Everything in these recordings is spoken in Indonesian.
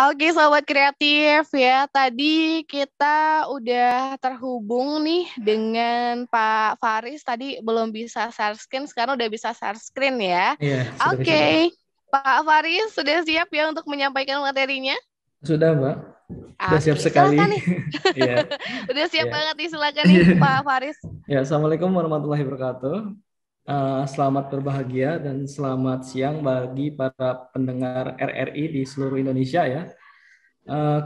Oke, Sobat Kreatif ya. Tadi kita udah terhubung nih dengan Pak Faris. Tadi belum bisa share screen, sekarang udah bisa share screen ya. Iya, sudah bisa, Mbak. Oke, Pak Faris sudah siap ya untuk menyampaikan materinya? Sudah, Mbak. Sudah siap Oke, silakan sekali. nih. Iya, Udah siap iya. banget nih, silakan nih Pak Faris. Ya, Assalamualaikum warahmatullahi wabarakatuh. Selamat berbahagia dan selamat siang bagi para pendengar RRI di seluruh Indonesia ya.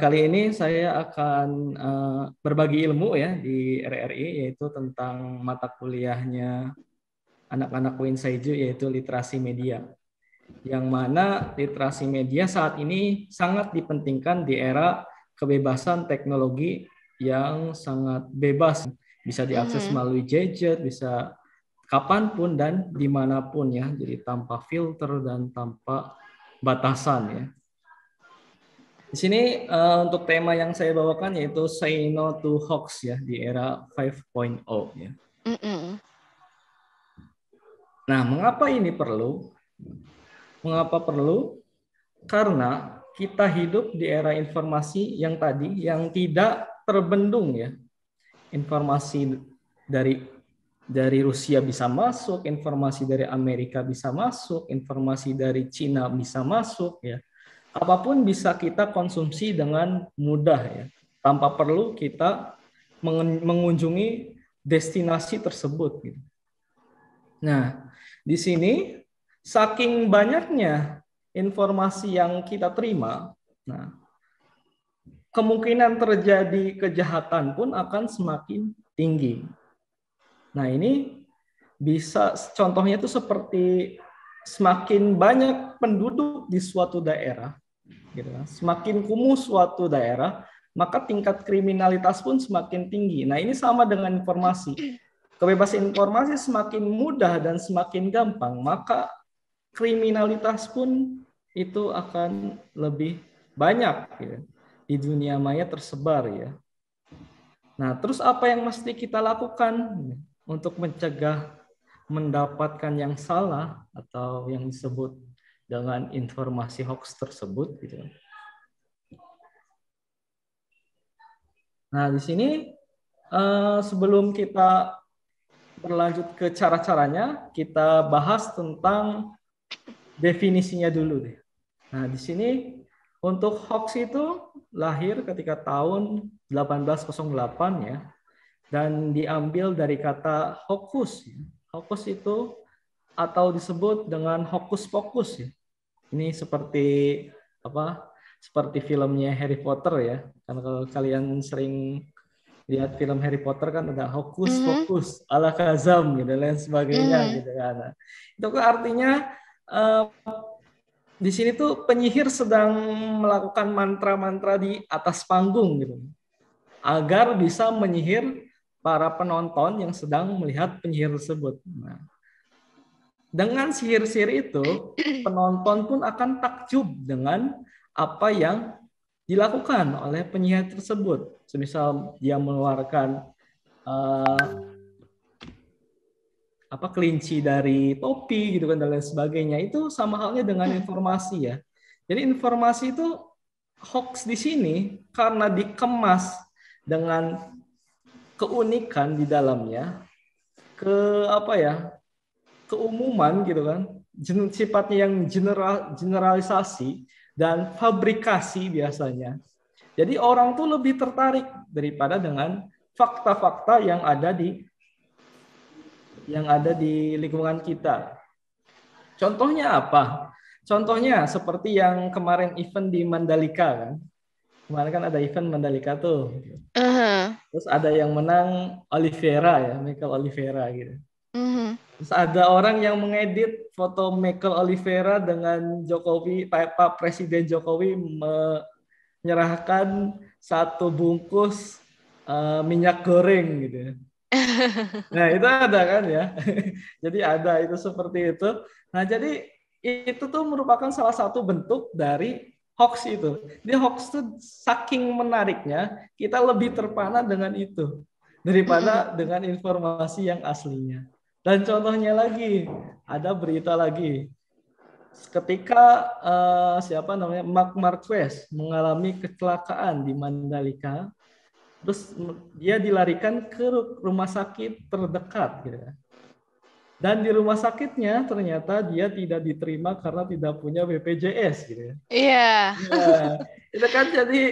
Kali ini saya akan berbagi ilmu ya di RRI, yaitu tentang mata kuliahnya anak-anak Win Saiju, yaitu literasi media. Yang mana literasi media saat ini sangat dipentingkan di era kebebasan teknologi yang sangat bebas, bisa diakses melalui gadget, bisa kapanpun dan dimanapun ya, jadi tanpa filter dan tanpa batasan ya. Di sini untuk tema yang saya bawakan yaitu Say No to Hoax ya di era 5.0 ya. Nah, mengapa ini perlu? Mengapa perlu? Karena kita hidup di era informasi yang tadi yang tidak terbendung ya. Informasi dari Rusia bisa masuk, informasi dari Amerika bisa masuk, informasi dari Cina bisa masuk ya. Apapun bisa kita konsumsi dengan mudah ya, tanpa perlu kita mengunjungi destinasi tersebut gitu. Nah, di sini saking banyaknya informasi yang kita terima, nah, kemungkinan terjadi kejahatan pun akan semakin tinggi. Nah, ini bisa contohnya itu seperti semakin banyak penduduk di suatu daerah, gitu kan, semakin kumuh suatu daerah, maka tingkat kriminalitas pun semakin tinggi. Nah, ini sama dengan informasi. Kebebasan informasi semakin mudah dan semakin gampang, maka kriminalitas pun itu akan lebih banyak ya, di dunia maya tersebar ya. Nah, terus apa yang mesti kita lakukan untuk mencegah mendapatkan yang salah atau yang disebut dengan informasi hoax tersebut gitu. Nah, di sini sebelum kita berlanjut ke cara-caranya, kita bahas tentang definisinya dulu deh. Nah, di sini untuk hoax itu lahir ketika tahun 1808 ya, dan diambil dari kata hokus. Hokus itu atau disebut dengan hokus pokus ya. Ini seperti apa? Seperti filmnya Harry Potter ya. Karena kalau kalian sering lihat film Harry Potter kan ada hokus pokus, alakazam gitu dan sebagainya gitu kan. Nah, itu kan artinya di sini tuh penyihir sedang melakukan mantra-mantra di atas panggung gitu, agar bisa menyihir para penonton yang sedang melihat penyihir tersebut. Nah, dengan sihir-sihir itu, penonton pun akan takjub dengan apa yang dilakukan oleh penyihir tersebut. Semisal dia mengeluarkan kelinci dari topi gitu kan dan lain sebagainya, itu sama halnya dengan informasi ya. Jadi informasi itu hoax di sini karena dikemas dengan keunikan di dalamnya, keumuman gitu kan, sifatnya yang generalisasi dan fabrikasi biasanya. Jadi orang tuh lebih tertarik daripada dengan fakta-fakta yang ada di lingkungan kita. Contohnya apa? Contohnya seperti yang kemarin event di Mandalika kan. Kemarin kan ada event Mandalika tuh. Terus ada yang menang Oliveira ya, Michael Oliveira gitu. Terus ada orang yang mengedit foto Michael Oliveira dengan Jokowi, Pak Presiden Jokowi menyerahkan satu bungkus minyak goreng gitu. Nah, itu ada kan ya. Jadi ada itu seperti itu. Nah, jadi itu tuh merupakan salah satu bentuk dari hoax itu. Di hoax itu saking menariknya, kita lebih terpana dengan itu daripada dengan informasi yang aslinya. Dan contohnya lagi, ada berita lagi. ketika siapa namanya Mark Marquez mengalami kecelakaan di Mandalika, terus dia dilarikan ke rumah sakit terdekat gitu kan. Dan di rumah sakitnya ternyata dia tidak diterima karena tidak punya BPJS gitu ya. Iya. Nah, itu kan jadi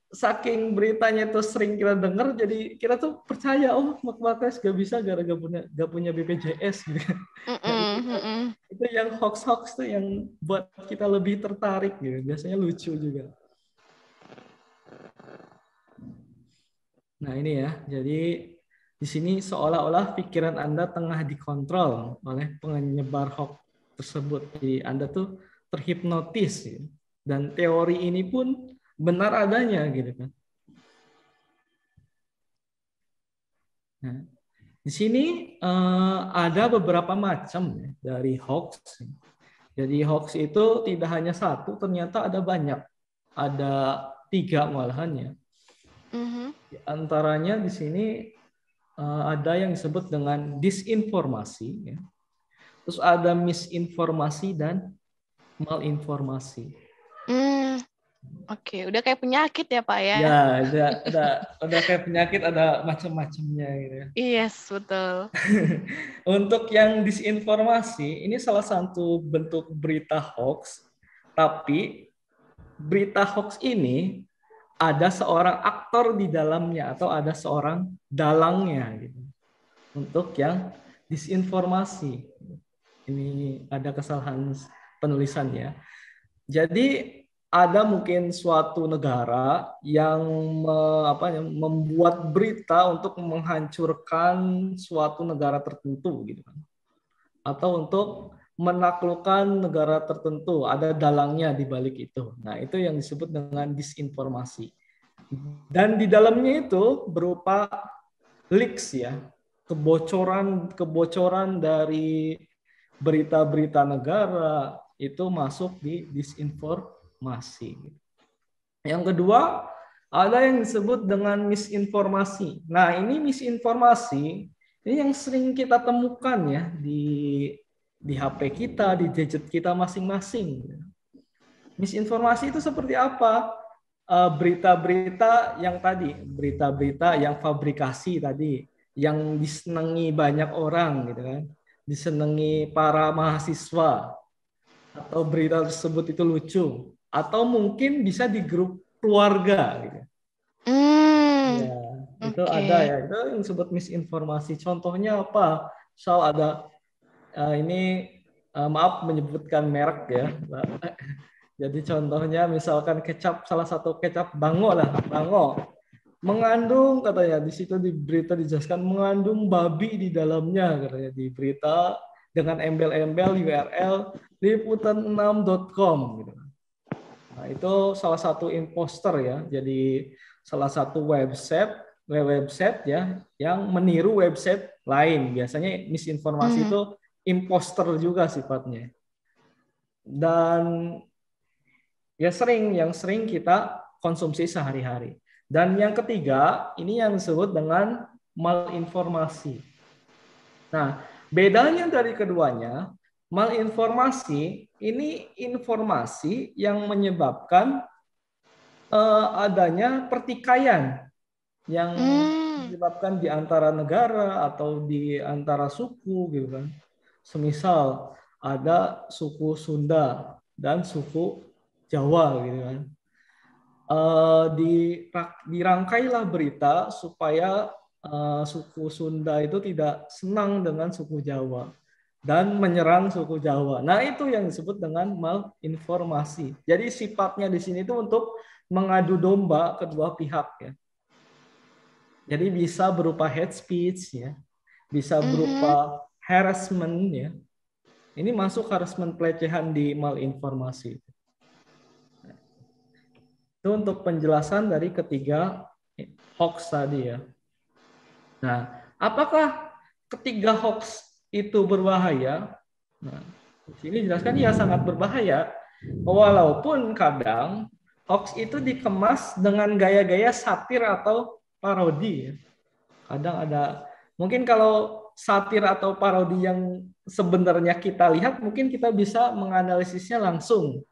saking beritanya itu sering kita dengar, jadi kita tuh percaya Mark Marquez gak bisa gara-gara gak punya BPJS gitu. Nah, itu yang hoax-hoax tuh yang buat kita lebih tertarik gitu. Biasanya lucu juga. Nah ini ya, jadi di sini seolah-olah pikiran Anda tengah dikontrol oleh penyebar hoax tersebut. Jadi Anda tuh terhipnotis gitu. Dan teori ini pun benar adanya gitu kan. Nah, di sini ada beberapa macam ya, dari hoax. Jadi hoax itu tidak hanya satu, ternyata ada banyak. Ada 3 malahan ya. Di antaranya di sini ada yang disebut dengan disinformasi, ya. Terus ada misinformasi dan malinformasi. Oke, udah kayak penyakit ya Pak ya? Ya, udah kayak penyakit, ada macam-macamnya gitu ya. Yes, betul. Untuk yang disinformasi, ini salah satu bentuk berita hoax, tapi berita hoax ini ada seorang aktor di dalamnya atau ada seorang dalangnya gitu. Untuk yang disinformasi. Ini ada kesalahan penulisannya. Jadi ada mungkin suatu negara yang membuat berita untuk menghancurkan suatu negara tertentu gitu kan. Atau untuk menaklukkan negara tertentu, ada dalangnya di balik itu. Nah, itu yang disebut dengan disinformasi. Dan di dalamnya itu berupa leaks ya, kebocoran dari berita-berita negara itu masuk di disinformasi. Yang kedua, ada yang disebut dengan misinformasi. Nah, ini misinformasi ini yang sering kita temukan ya di HP kita, di gadget kita masing-masing. Misinformasi itu seperti apa? Berita-berita yang tadi, berita-berita yang fabrikasi tadi, yang disenangi banyak orang gitu kan, disenangi para mahasiswa, atau berita tersebut itu lucu, atau mungkin bisa di grup keluarga gitu. Ya, itu ada ya, itu yang disebut misinformasi. Contohnya apa? Soal ada ini maaf menyebutkan merek ya. Jadi contohnya misalkan kecap, salah satu kecap Bango lah, Bango mengandung, katanya di situ di berita dijelaskan mengandung babi di dalamnya, katanya di berita dengan embel-embel URL liputan6.com gitu. Nah, itu salah satu imposter ya. Jadi salah satu website ya yang meniru website lain. Biasanya misinformasi itu imposter juga sifatnya. Dan ya yang sering kita konsumsi sehari-hari. Dan yang ketiga, ini yang disebut dengan malinformasi. Nah, bedanya dari keduanya, malinformasi ini informasi yang menyebabkan adanya pertikaian yang menyebabkan di antara negara atau di antara suku gitu kan. Semisal ada suku Sunda dan suku Jawa gitu kan. Dirangkailah berita supaya suku Sunda itu tidak senang dengan suku Jawa dan menyerang suku Jawa. Nah, itu yang disebut dengan malinformasi. Jadi sifatnya di sini itu untuk mengadu domba kedua pihak ya. Jadi bisa berupa hate speech ya, bisa berupa harassment ya. Ini masuk harassment pelecehan di malinformasi. Itu untuk penjelasan dari ketiga hoax tadi ya. Nah, apakah ketiga hoax itu berbahaya? Nah, di sini jelaskan ya sangat berbahaya. Walaupun kadang hoax itu dikemas dengan gaya-gaya satir atau parodi. Kadang ada, mungkin kalau satir atau parodi yang sebenarnya kita lihat mungkin kita bisa menganalisisnya langsung.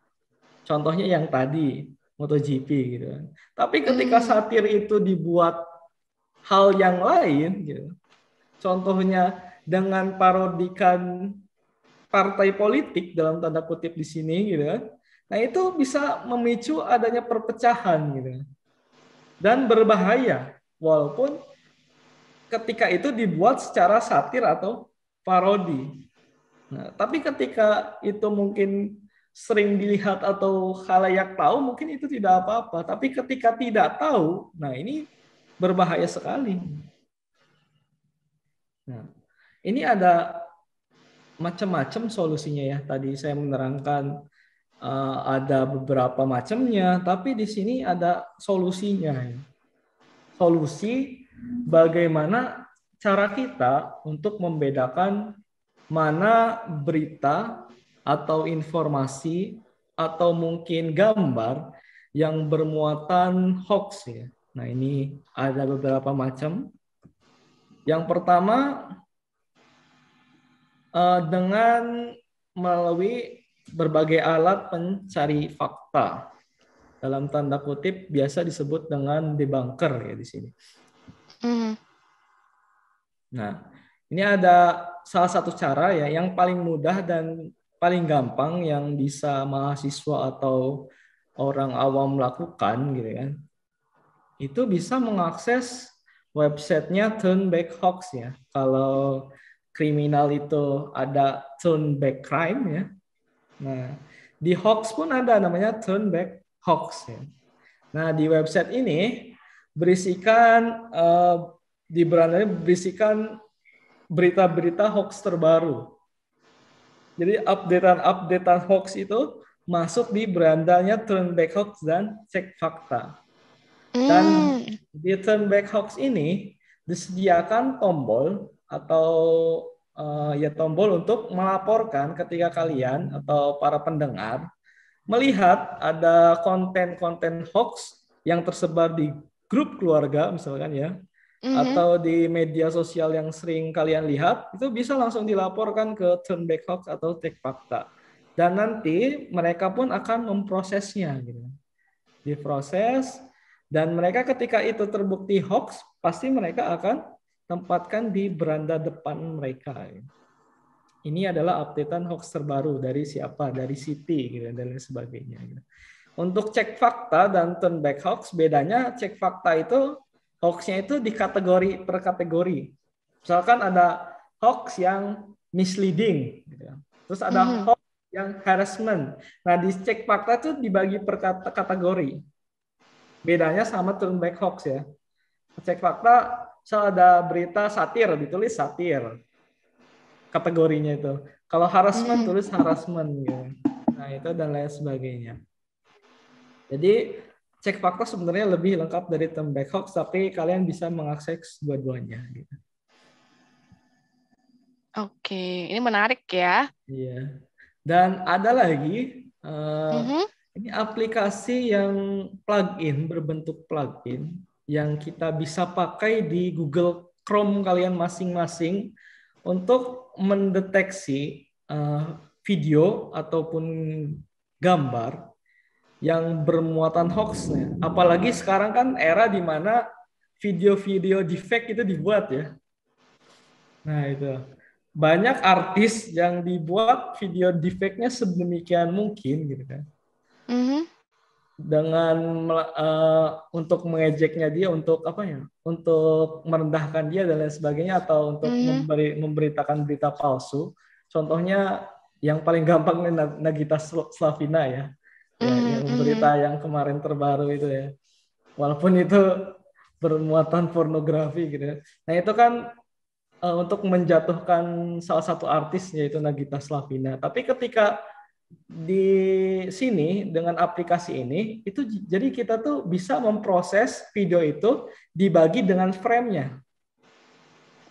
Contohnya yang tadi MotoGP gitu kan. Tapi ketika satir itu dibuat hal yang lain gitu. Contohnya dengan parodikan partai politik dalam tanda kutip di sini gitu kan. Nah, itu bisa memicu adanya perpecahan gitu. Dan berbahaya walaupun ketika itu dibuat secara satir atau parodi. Nah, tapi ketika itu mungkin sering dilihat atau khalayak tahu, mungkin itu tidak apa-apa. Tapi ketika tidak tahu, nah ini berbahaya sekali. Nah, ini ada macam-macam solusinya ya. Tadi saya menerangkan ada beberapa macamnya, tapi di sini ada solusinya. Solusi bagaimana cara kita untuk membedakan mana berita atau informasi atau mungkin gambar yang bermuatan hoax ya. Nah, ini ada beberapa macam. Yang pertama dengan melalui berbagai alat pencari fakta. Dalam tanda kutip biasa disebut dengan debunker ya di sini. Nah, ini ada salah satu cara ya yang paling mudah dan paling gampang yang bisa mahasiswa atau orang awam lakukan gitu kan. Itu bisa mengakses websitenya Turn Back Hoax ya. Kalau kriminal itu ada Turn Back Crime ya. Nah, di hoax pun ada namanya Turn Back Hoax ya. Nah, di website ini berisikan di berandanya berisikan berita-berita hoax terbaru. Jadi updatean hoax itu masuk di berandanya Turn Back Hoax dan Cek Fakta. Dan di Turn Back Hoax ini disediakan tombol atau ya tombol untuk melaporkan ketika kalian atau para pendengar melihat ada konten-konten hoax yang tersebar di grup keluarga misalkan ya, atau di media sosial yang sering kalian lihat, itu bisa langsung dilaporkan ke Turn Back Hoax atau Cek Fakta. Dan nanti mereka pun akan memprosesnya gitu. Diproses dan mereka ketika itu terbukti hoax, pasti mereka akan tempatkan di beranda depan mereka. Ini adalah updatean hoax terbaru dari siapa? Dari Siti gitu, dan lain sebagainya. Gitu. Untuk cek fakta dan turn back hoax, bedanya cek fakta itu hoaxnya itu di kategori per kategori. Misalkan ada hoax yang misleading, gitu. Terus ada hoax yang harassment. Nah, di cek fakta itu dibagi per kategori. Bedanya sama turn back hoax ya. Cek fakta, misal ada berita satir, ditulis satir. Kategorinya itu. Kalau harassment tulis harassment gitu. Nah, itu dan lain sebagainya. Jadi cek fakta sebenarnya lebih lengkap dari turn back hoax, tapi kalian bisa mengakses dua-duanya gitu. Oke, ini menarik ya. Iya. Dan ada lagi ini aplikasi yang plugin berbentuk plugin yang kita bisa pakai di Google Chrome kalian masing-masing untuk mendeteksi video ataupun gambar yang bermuatan hoax. Apalagi sekarang kan era di mana video-video deepfake itu dibuat ya. Nah itu. Banyak artis yang dibuat video deepfake-nya sedemikian mungkin gitu kan. Dengan untuk mengejeknya dia, untuk apa ya, untuk merendahkan dia dan lain sebagainya, atau untuk memberitakan berita palsu. Contohnya yang paling gampang Nagita Slavina ya, yang berita yang kemarin terbaru itu ya, walaupun itu bermuatan pornografi gitu. Nah itu kan untuk menjatuhkan salah satu artis yaitu Nagita Slavina. Tapi ketika di sini dengan aplikasi ini itu jadi kita tuh bisa memproses video itu dibagi dengan frame-nya.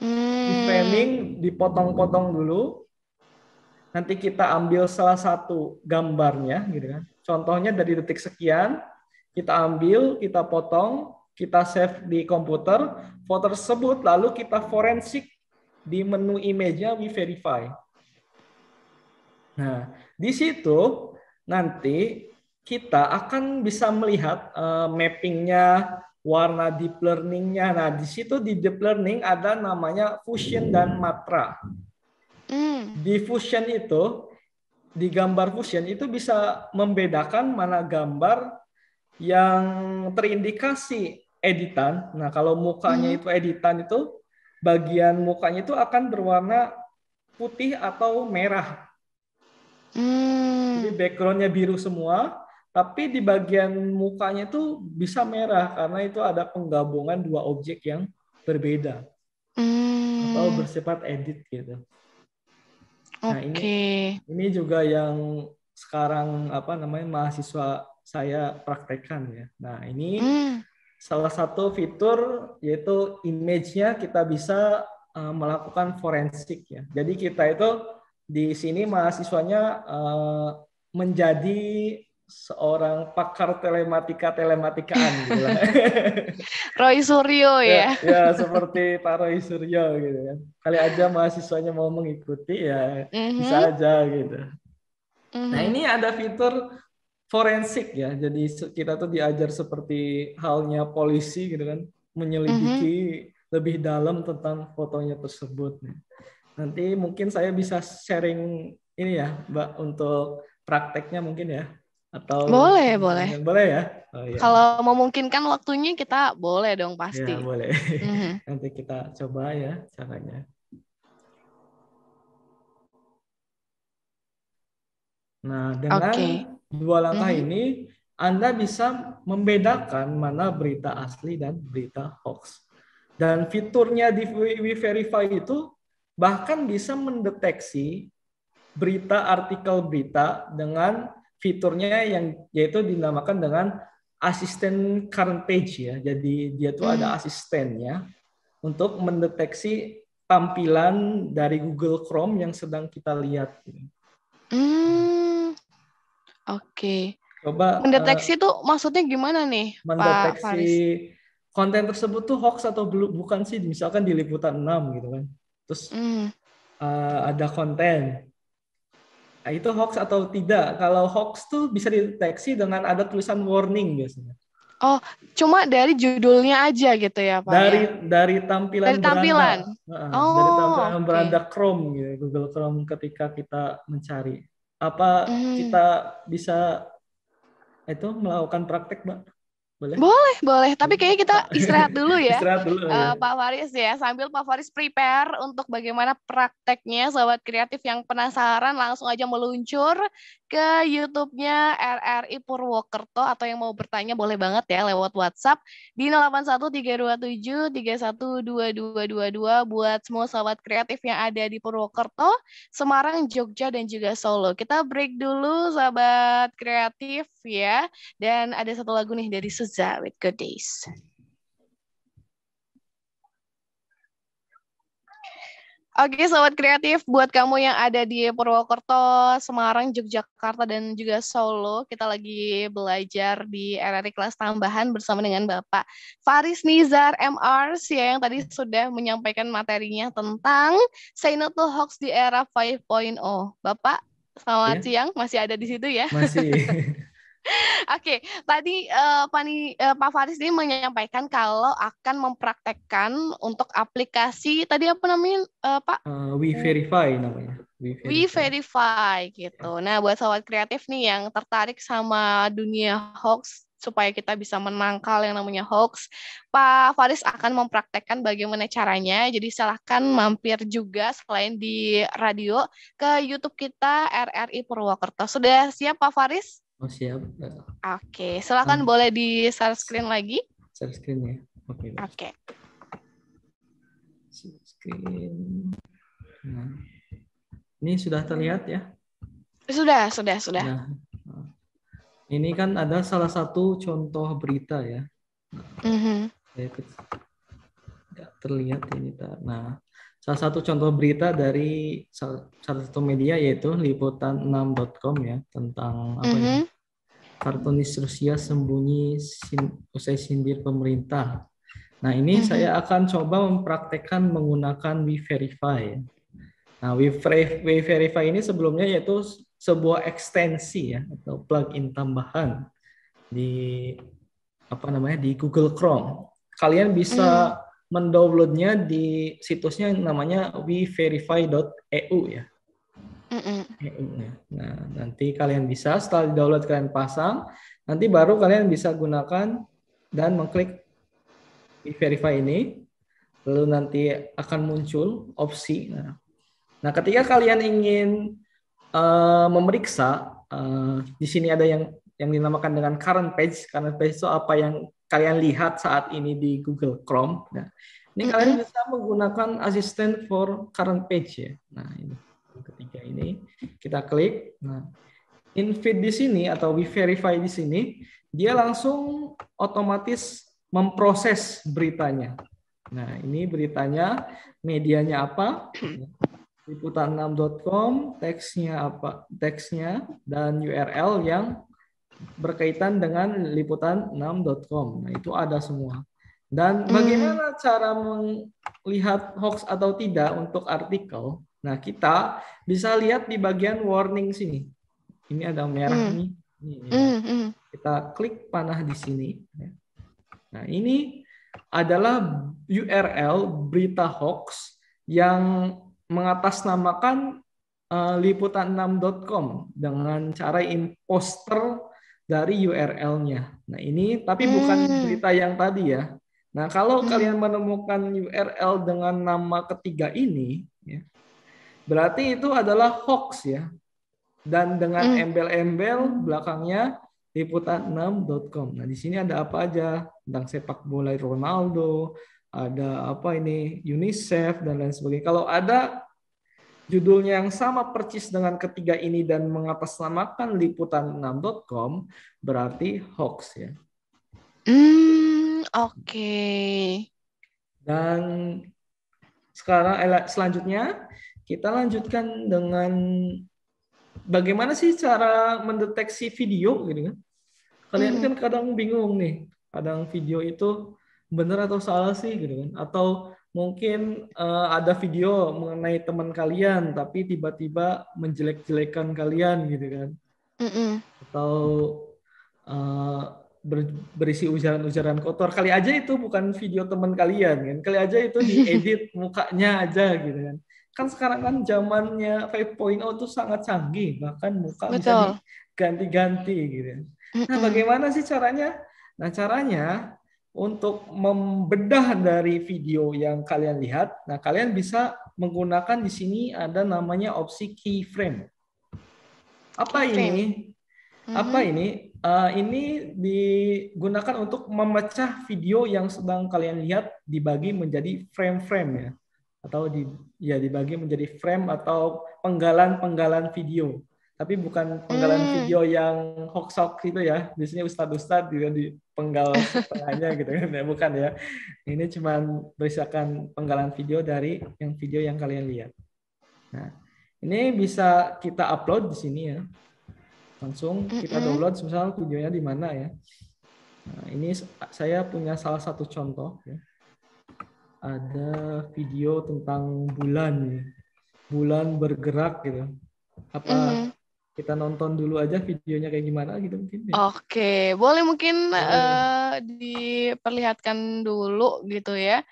Di framing, dipotong-potong dulu. Nanti kita ambil salah satu gambarnya gitu kan. Contohnya dari detik sekian, kita ambil, kita potong, kita save di komputer, foto tersebut lalu kita forensik di menu image-nya we verify. Nah, di situ nanti kita akan bisa melihat mappingnya, warna deep learning-nya. Nah, di situ di deep learning ada namanya fusion dan matra. Di fusion itu, di gambar fusion itu bisa membedakan mana gambar yang terindikasi editan. Nah, kalau mukanya itu editan itu, bagian mukanya itu akan berwarna putih atau merah. Jadi backgroundnya biru semua, tapi di bagian mukanya itu bisa merah karena itu ada penggabungan dua objek yang berbeda atau bersifat edit gitu. Nah, ini juga yang sekarang mahasiswa saya praktekkan ya. Nah, ini salah satu fitur yaitu image-nya kita bisa melakukan forensik ya. Jadi kita itu di sini mahasiswanya menjadi seorang pakar telematikaan gitu lah. Roy Suryo ya. Ya seperti Pak Roy Suryo gitu kan. Kali aja mahasiswanya mau mengikuti ya bisa aja gitu. Nah, ini ada fitur forensik ya. Jadi kita tuh diajar seperti halnya polisi gitu kan, menyelidiki lebih dalam tentang fotonya tersebut. Nanti mungkin saya bisa sharing ini ya, Mbak, untuk prakteknya mungkin ya. Atau boleh ya? Oh, ya. Kalau memungkinkan waktunya kita boleh dong Ya, pasti. boleh. Nanti kita coba ya caranya. Nah, dengan dua langkah ini Anda bisa membedakan mana berita asli dan berita hoax. Dan fiturnya di WeVerify itu bahkan bisa mendeteksi berita, artikel berita dengan fiturnya yang yaitu dinamakan dengan asisten current page ya. Jadi dia tuh ada asistennya untuk mendeteksi tampilan dari Google Chrome yang sedang kita lihat. Oke. Coba mendeteksi itu maksudnya gimana nih, Pak Faris? Konten tersebut tuh hoax atau bukan sih? Misalkan di Liputan 6 gitu kan. Terus ada konten. Nah, itu hoax atau tidak? Kalau hoax tuh bisa dideteksi dengan ada tulisan warning biasanya. Oh, cuma dari judulnya aja gitu ya, Pak? Dari tampilan tampilan. Dari tampilan beranda Chrome gitu, Google Chrome ketika kita mencari. Apa kita bisa itu melakukan praktek, Mbak? Boleh. Tapi kayaknya kita istirahat dulu ya. Istirahat dulu ya. Pak Faris ya. Sambil Pak Faris prepare untuk bagaimana prakteknya, Sobat Kreatif yang penasaran langsung aja meluncur ke YouTube-nya RRI Purwokerto, atau yang mau bertanya boleh banget ya lewat WhatsApp di 081327312222 buat semua Sobat Kreatif yang ada di Purwokerto, Semarang, Jogja, dan juga Solo. Kita break dulu Sobat Kreatif ya. Dan ada satu lagu nih dari Suza with Good Days. Oke, Sobat Kreatif, buat kamu yang ada di Purwokerto, Semarang, Yogyakarta, dan juga Solo, kita lagi belajar di RRI kelas tambahan bersama dengan Bapak Faris Nizar MRs ya, yang tadi sudah menyampaikan materinya tentang Say No to Hoax di era 5.0. Bapak, selamat siang, masih ada di situ ya? Masih. Oke, tadi Pak Faris ini menyampaikan kalau akan mempraktekkan untuk aplikasi tadi apa namanya Pak? WeVerify namanya. WeVerify gitu. Nah, buat sobat kreatif nih yang tertarik sama dunia hoax supaya kita bisa menangkal yang namanya hoax, Pak Faris akan mempraktekkan bagaimana caranya. Jadi silahkan mampir juga selain di radio ke YouTube kita RRI Purwokerto. Sudah siap Pak Faris? Oh, siap. Oke, silakan boleh di share screen lagi. Share screen ya. Oke. Share screen. Nah, ini sudah terlihat ya? Sudah. Nah, ini kan ada salah satu contoh berita ya. Nggak terlihat ini. Nah, salah satu contoh berita dari salah satu media yaitu liputan6.com ya, tentang apa ya? Kartunis Rusia sembunyi usai sindir pemerintah. Nah, ini saya akan coba mempraktekkan menggunakan WeVerify. Nah, WeVerify ini sebelumnya yaitu sebuah ekstensi ya atau plugin tambahan di di Google Chrome. Kalian bisa mendownloadnya di situsnya namanya weverify.eu ya. Nah, nanti kalian bisa setelah di-download kalian pasang, nanti baru kalian bisa gunakan dan mengklik WeVerify ini, lalu nanti akan muncul opsi. Nah, ketika kalian ingin memeriksa, di sini ada yang dinamakan dengan current page. Current page itu apa yang kalian lihat saat ini di Google Chrome. Nah, ini kalian bisa menggunakan asisten for current page ya. Nah, ini ketiga ini kita klik. Nah, in-feed di sini atau WeVerify di sini, dia langsung otomatis memproses beritanya. Nah, ini beritanya, medianya apa? Liputan6.com, teksnya apa? Teksnya dan URL yang berkaitan dengan liputan6.com. Nah, itu ada semua. Dan bagaimana cara melihat hoax atau tidak untuk artikel? Nah, kita bisa lihat di bagian warning sini. Ini ada merah nih. Kita klik panah di sini. Nah, ini adalah URL berita hoax yang mengatasnamakan liputan6.com dengan cara imposter dari URL-nya. Nah, ini tapi bukan berita yang tadi ya. Nah, kalau kalian menemukan URL dengan nama ketiga ini, ya, berarti itu adalah hoax ya. Dan dengan embel-embel belakangnya liputan6.com. Nah, di sini ada apa aja tentang sepak bola Ronaldo, ada apa ini UNICEF dan lain sebagainya. Kalau ada judulnya yang sama persis dengan ketiga ini dan mengatasnamakan liputan6.com, berarti hoax ya. Oke. Dan sekarang selanjutnya kita lanjutkan dengan bagaimana sih cara mendeteksi video gitu kan? Kalian kan kadang bingung nih, kadang video itu benar atau salah sih gitu kan? Atau mungkin ada video mengenai teman kalian tapi tiba-tiba menjelek-jelekan kalian gitu kan? Atau berisi ujaran-ujaran kotor. Kali aja itu bukan video teman kalian kan? Kali aja itu diedit mukanya aja gitu kan? Kan sekarang kan zamannya 5.0 itu sangat canggih, bahkan muka bisa diganti-ganti gitu. Nah, bagaimana sih caranya? Nah, caranya untuk membedah dari video yang kalian lihat, nah kalian bisa menggunakan di sini ada namanya opsi keyframe. Apa ini? Apa ini? Ini digunakan untuk memecah video yang sedang kalian lihat dibagi menjadi frame-frame ya. Atau dibagi menjadi frame atau penggalan-penggalan video. Tapi bukan penggalan video yang hoax-hoax itu ya. Biasanya ustadz-ustadz juga dipenggal setengahnya gitu kan. Ya, bukan ya. Ini cuma berdasarkan penggalan video dari video yang kalian lihat. Nah, ini bisa kita upload di sini ya. Langsung kita download misalnya videonya di mana ya. Nah, ini saya punya salah satu contoh ya. Ada video tentang bulan bergerak gitu. Apa kita nonton dulu aja videonya kayak gimana gitu mungkin ya? Oke, boleh mungkin diperlihatkan dulu gitu ya.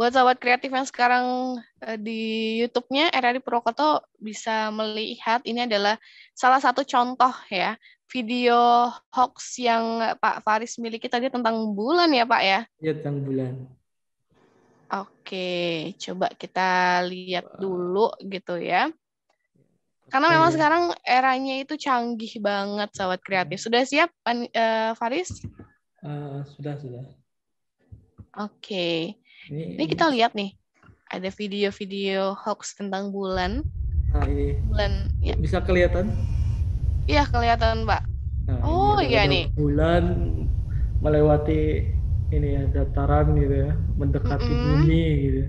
Buat sahabat kreatif yang sekarang di YouTube-nya RRI Purwokerto bisa melihat ini adalah salah satu contoh ya video hoax yang Pak Faris miliki tadi tentang bulan ya Pak ya? Iya, tentang bulan. Oke, coba kita lihat dulu gitu ya. Karena memang sekarang eranya itu canggih banget sahabat kreatif. Sudah siap Faris? Sudah. Oke. Ini kita lihat nih, ada video-video hoax tentang bulan. Nah, ini bulan ya. Bisa kelihatan? Iya, kelihatan, Mbak. Nah, oh iya nih. Bulan melewati ini ya dataran gitu ya, mendekati bumi gitu.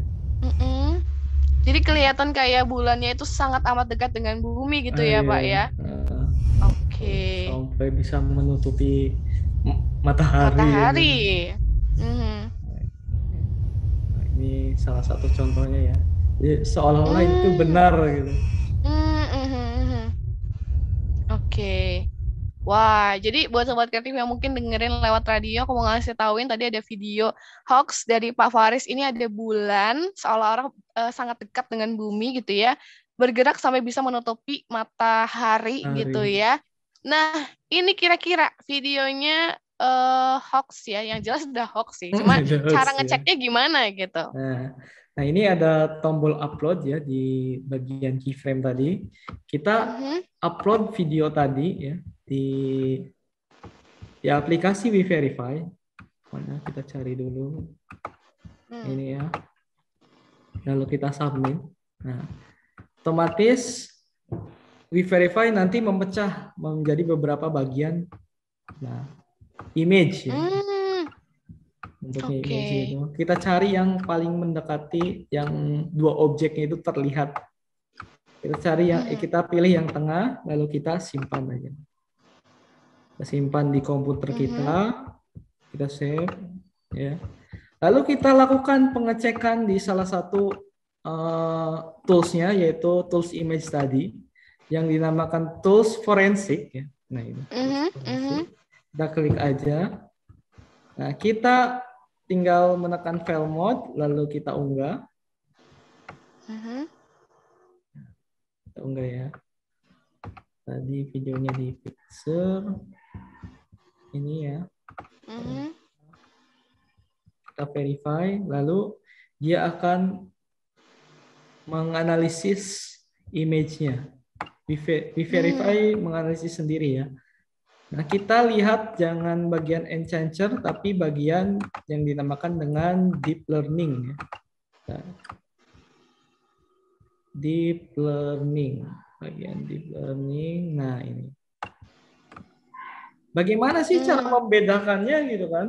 Jadi kelihatan kayak bulannya itu sangat amat dekat dengan bumi gitu ya, Pak ya. Oke. Sampai bisa menutupi matahari. Ya. Ini salah satu contohnya ya. Seolah-olah itu Hmm. benar gitu. Oke. Wah, jadi buat sobat kreatif yang mungkin dengerin lewat radio, aku mau ngasih tauin tadi ada video hoax dari Pak Faris. Ini ada bulan seolah-olah sangat dekat dengan bumi gitu ya, bergerak sampai bisa menutupi matahari gitu Hari. ya. Nah, ini kira-kira videonya hoax ya, yang jelas udah hoax sih. Cuma Itu cara hoax ya. ngeceknya gimana gitu. Nah, nah ini ada tombol upload ya di bagian keyframe tadi. Kita Mhm. upload video tadi ya di aplikasi WeVerify. Mana kita cari dulu Hmm. ini ya. Lalu kita submit. Nah, otomatis WeVerify nanti memecah menjadi beberapa bagian. Nah, image ya. Hmm. Bentuknya Oke. image itu. Kita cari yang paling mendekati yang dua objeknya itu terlihat. Kita cari yang Mhm. kita pilih yang tengah lalu kita simpan aja. Kita simpan di komputer Mhm. kita save ya. Lalu kita lakukan pengecekan di salah satu toolsnya yaitu tools image tadi yang dinamakan tools forensik ya. Nah ini tools Mhm. forensik. Mhm. Kita klik aja. Nah kita tinggal menekan file mode lalu kita unggah. Mhm. Kita unggah ya. Tadi videonya di picture ini ya. Mhm. Kita verify lalu dia akan menganalisis image-nya. Hmm. Verify menganalisis sendiri ya. Nah, kita lihat jangan bagian enhancer, tapi bagian yang dinamakan dengan deep learning. Ya. Nah, deep learning. Bagian deep learning. Nah, ini. Bagaimana sih cara Hmm. membedakannya gitu kan?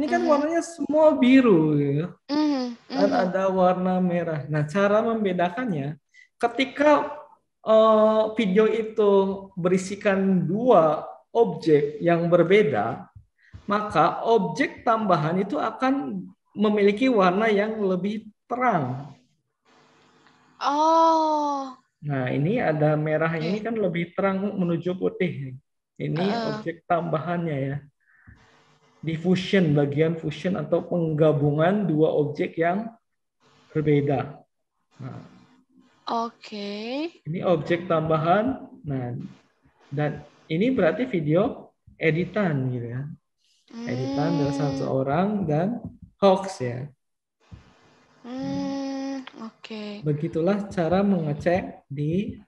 Ini kan Mhm. warnanya semua biru. Gitu. Mhm. Dan Mhm. ada warna merah. Nah, cara membedakannya ketika video itu berisikan dua objek yang berbeda, maka objek tambahan itu akan memiliki warna yang lebih terang. Oh, Nah, ini ada merahnya ini oke. kan lebih terang menuju putih. Ini Heeh. objek tambahannya ya. Diffusion, bagian fusion atau penggabungan dua objek yang berbeda. Nah, Oke. ini objek tambahan. Nah, dan ini berarti video editan gitu ya. Editan dari satu Hmm. orang dan hoax ya. Oke. Begitulah cara mengecek we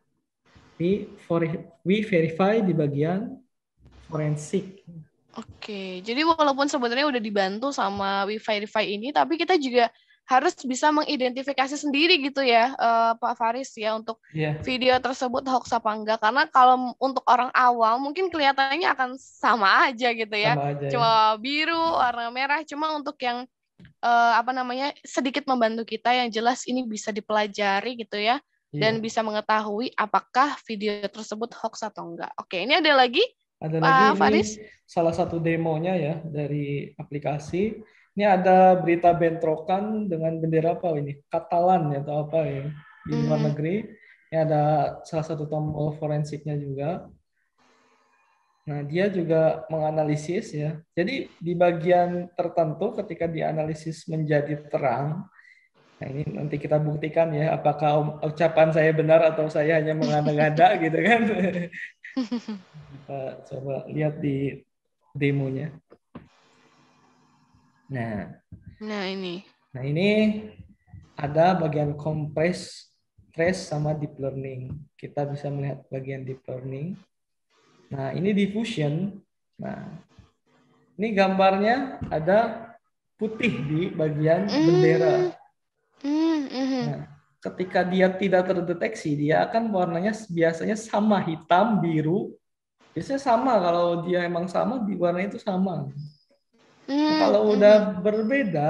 verify di bagian forensik. Oke. Jadi walaupun sebenarnya udah dibantu sama Wi-Fi ini, tapi kita juga harus bisa mengidentifikasi sendiri gitu ya, Pak Faris ya, untuk Iya, video tersebut hoax apa enggak. Karena kalau untuk orang awam mungkin kelihatannya akan sama aja gitu ya. sama aja ya. Cuma biru, warna merah. Cuma untuk yang apa namanya sedikit membantu kita yang jelas ini bisa dipelajari gitu ya dan Iya. bisa mengetahui apakah video tersebut hoax atau enggak. Oke, ini ada lagi Ada lagi Pak ini Faris? salah satu demonya ya dari aplikasi. Ini ada berita bentrokan dengan bendera apa ini? Katalan ya atau apa ya di luar Mhm. negeri. Ini ada salah satu tombol forensiknya juga. Nah, dia juga menganalisis ya. Jadi di bagian tertentu ketika dianalisis menjadi terang, nah ini nanti kita buktikan ya apakah ucapan saya benar atau saya hanya mengada-ngada gitu kan. Kita coba lihat di demonya. Nah, Nah, ini. nah ini ada bagian compress, trace sama deep learning. Kita bisa melihat bagian deep learning. Nah, ini diffusion. Nah, ini gambarnya ada putih di bagian Hmm. bendera. Mhm. Nah, ketika dia tidak terdeteksi, dia akan warnanya biasanya sama hitam, biru. Biasanya sama kalau dia emang sama, di warna itu sama. Nah, Mhm. kalau udah Mhm. berbeda,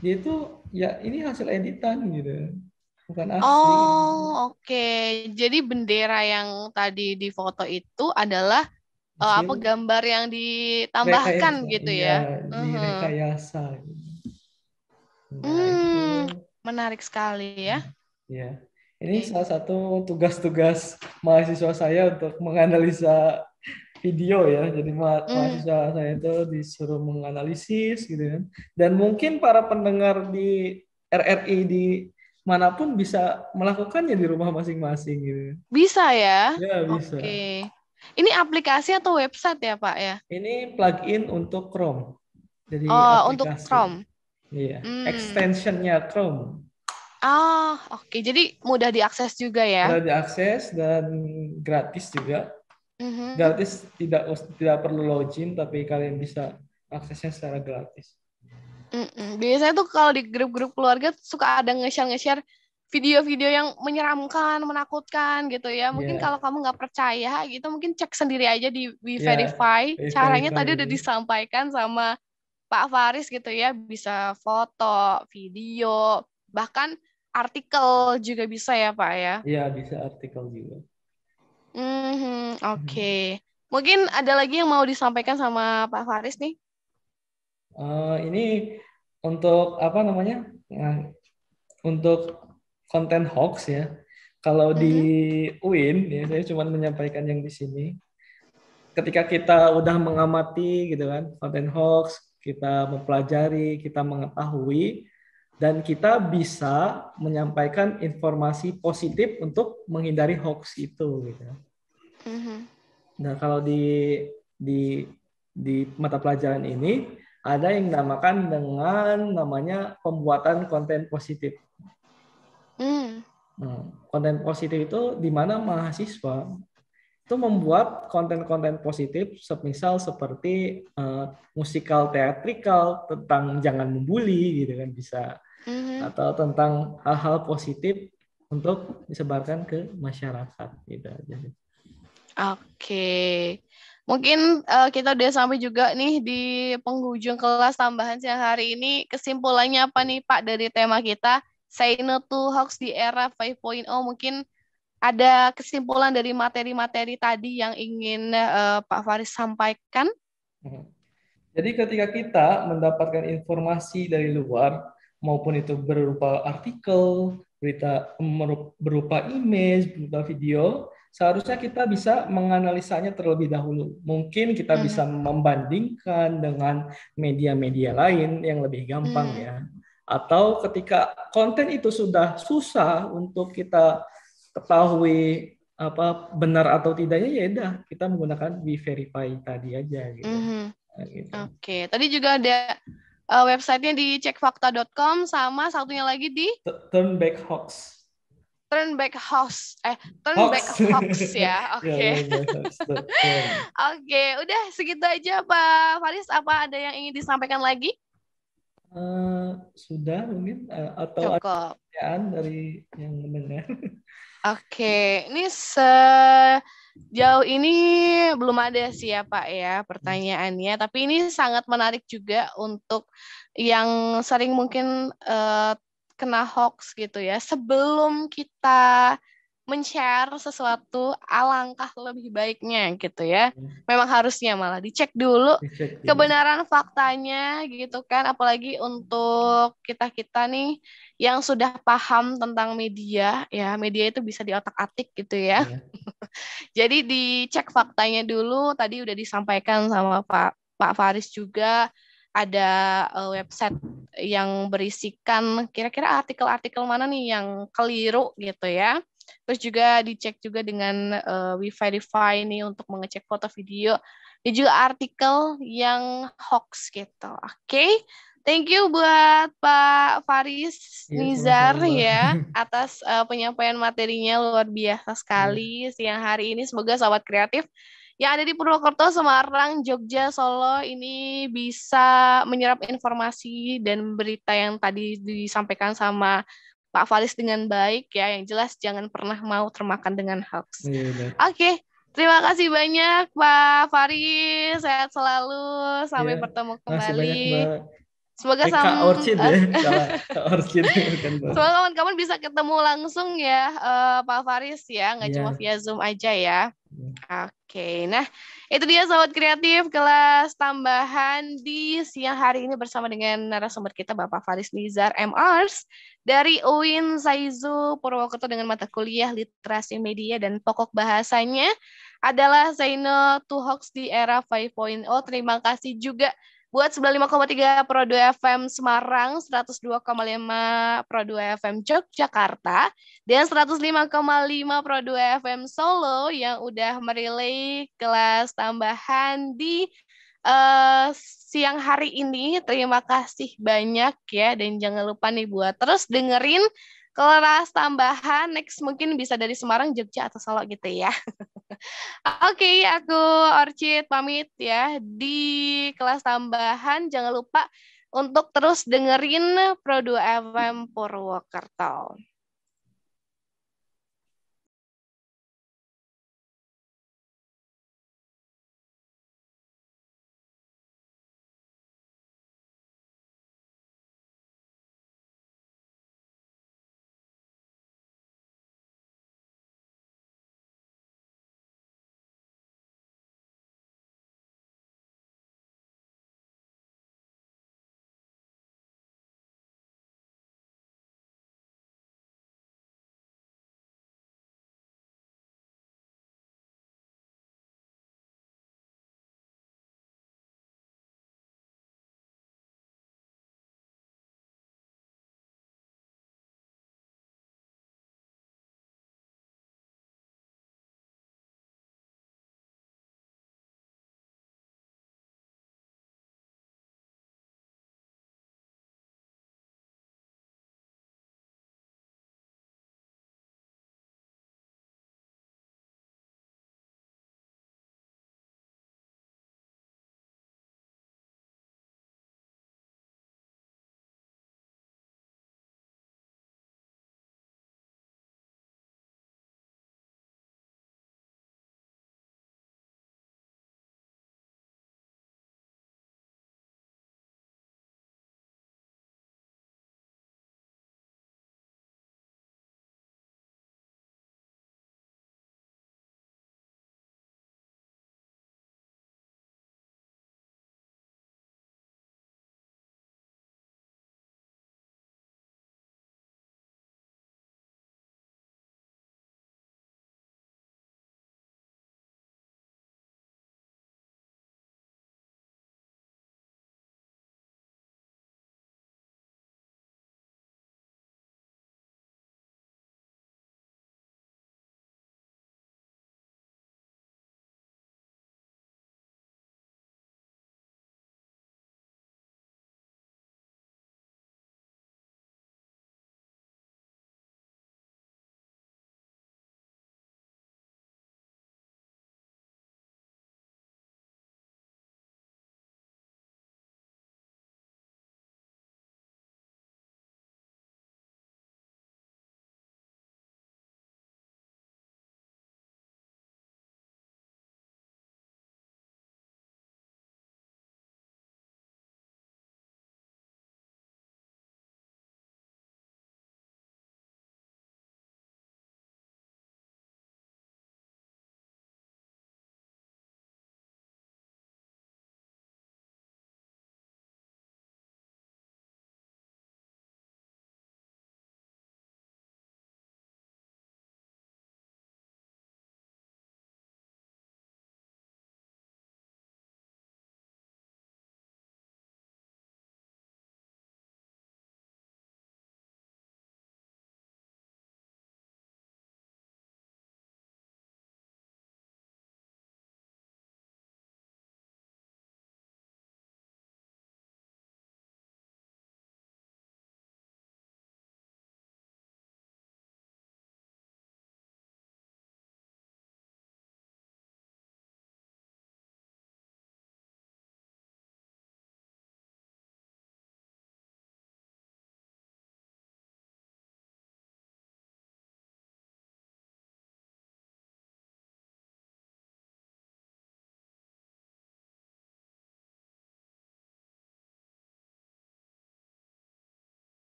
dia itu ya ini hasil editan gitu, bukan asli. Oh, oke. Jadi bendera yang tadi di foto itu adalah apa Hasil gambar yang ditambahkan rekayasa, gitu iya ya. Mhm. direkayasa. Nah itu Hmm, menarik sekali ya. Ya. Ini Oke. salah satu tugas-tugas mahasiswa saya untuk menganalisa video ya. Jadi Hmm, mahasiswa saya itu disuruh menganalisis gitu kan. Dan mungkin para pendengar di RRI di manapun bisa melakukannya di rumah masing-masing gitu. bisa ya? Ya, Oke. bisa. Ini aplikasi atau website ya, Pak ya? Ini plugin untuk Chrome. Jadi Oh, untuk aplikasi. Chrome. Iya, Hmm. extensionnya Chrome. Ah, oke. Jadi mudah diakses juga ya? Mudah diakses dan gratis juga. Mhm. Gratis, tidak perlu login, tapi kalian bisa aksesnya secara gratis. Mm-mm. Biasanya tuh kalau di grup-grup keluarga suka ada nge-share video-video yang menyeramkan, menakutkan gitu ya. Mungkin Ya, kalau kamu nggak percaya gitu, mungkin cek sendiri aja di ya, Verify. Caranya verify tadi udah itu. disampaikan sama Pak Faris gitu ya. Bisa foto, video, bahkan artikel juga bisa ya Pak ya. Ya, bisa artikel juga. Mhm, oke. Mungkin ada lagi yang mau disampaikan sama Pak Faris nih? Ini untuk apa namanya? Nah, untuk konten hoax ya. Kalau di Mhm, UIN ya, saya cuma menyampaikan yang di sini. Ketika kita udah mengamati gitu kan konten hoax, kita mempelajari, kita mengetahui dan kita bisa menyampaikan informasi positif untuk menghindari hoax itu gitu. mhm, Nah, kalau di mata pelajaran ini ada yang dinamakan dengan namanya pembuatan konten positif. hmm, Nah, konten positif itu di mana mahasiswa itu membuat konten-konten positif, semisal seperti musikal teatrikal tentang jangan membuli gitu kan bisa, mhm. atau tentang hal-hal positif untuk disebarkan ke masyarakat gitu aja. Oke, mungkin kita udah sampai juga nih di penghujung kelas tambahan siang hari ini. Kesimpulannya apa nih Pak dari tema kita? Say no to hoax di era 5.0. Mungkin ada kesimpulan dari materi-materi tadi yang ingin Pak Faris sampaikan? Jadi ketika kita mendapatkan informasi dari luar, maupun itu berupa artikel, berita berupa image, berupa video, seharusnya kita bisa menganalisanya terlebih dahulu. Mungkin kita Mhm, bisa membandingkan dengan media-media lain yang lebih gampang mhm, ya. Atau ketika konten itu sudah susah untuk kita ketahui apa benar atau tidaknya, ya udah kita menggunakan verify tadi aja gitu. mhm. Nah, gitu. Oke, tadi juga ada websitenya di cekfakta.com sama satunya lagi di Turn back hoax. Turn Back House. Turn Back Hoax. Hoax ya. Ya, Oke. turn back hoax.com. Oke, udah segitu aja Pak Faris. Apa ada yang ingin disampaikan lagi? Sudah mungkin atau ada Cukup. pertanyaan dari yang mendengar. Oke, ini sejauh ini belum ada sih ya Pak ya pertanyaannya. Tapi ini sangat menarik juga untuk yang sering mungkin kena hoax gitu ya. Sebelum kita men-share sesuatu, alangkah lebih baiknya gitu ya. Memang harusnya malah dicek dulu Dicek dulu. kebenaran faktanya gitu kan. Apalagi untuk kita-kita nih yang sudah paham tentang media, ya media itu bisa diotak-atik gitu ya. Ya. Jadi dicek faktanya dulu, tadi udah disampaikan sama Pak Faris juga, ada website yang berisikan kira-kira artikel-artikel mana nih yang keliru gitu ya. Terus juga dicek juga dengan We Verify nih untuk mengecek foto video. Dan juga artikel yang hoax gitu. Oke. Thank you buat Pak Faris Iya, Nizar sama-sama. ya atas penyampaian materinya luar biasa Iya. sekali siang hari ini. Semoga sahabat kreatif yang ada di Purwokerto, Semarang, Jogja, Solo ini bisa menyerap informasi dan berita yang tadi disampaikan sama Pak Faris dengan baik ya. Yang jelas jangan pernah mau termakan dengan hoax. Iya, udah. Oke, terima kasih banyak Pak Faris. Sehat selalu. Iya. Sampai bertemu Makasih banyak, kembali. Mbak. Semoga Kak Orchid ya, Kak Orchid bukan Bang. semoga kawan-kawan bisa ketemu langsung ya, Pak Faris ya, nggak cuma Iya. via Zoom aja ya. Oke, nah itu dia Sobat Kreatif kelas tambahan di siang hari ini bersama dengan narasumber kita Bapak Faris Nizar MArs dari UIN Saizu Purwokerto dengan mata kuliah Literasi Media dan pokok bahasanya adalah Zaino Tuhoks di era 5.0. Terima kasih juga buat 95,3 Pro 2 FM Semarang, 102,5 Pro 2 FM Yogyakarta, dan 105,5 Pro 2 FM Solo yang udah merelay kelas tambahan di siang hari ini. Terima kasih banyak ya, dan jangan lupa nih buat terus dengerin kelas tambahan. Next mungkin bisa dari Semarang, Jogja, atau Solo gitu ya. Oke, aku Orchid pamit ya di kelas tambahan. Jangan lupa untuk terus dengerin Pro 2 FM Purwokerto.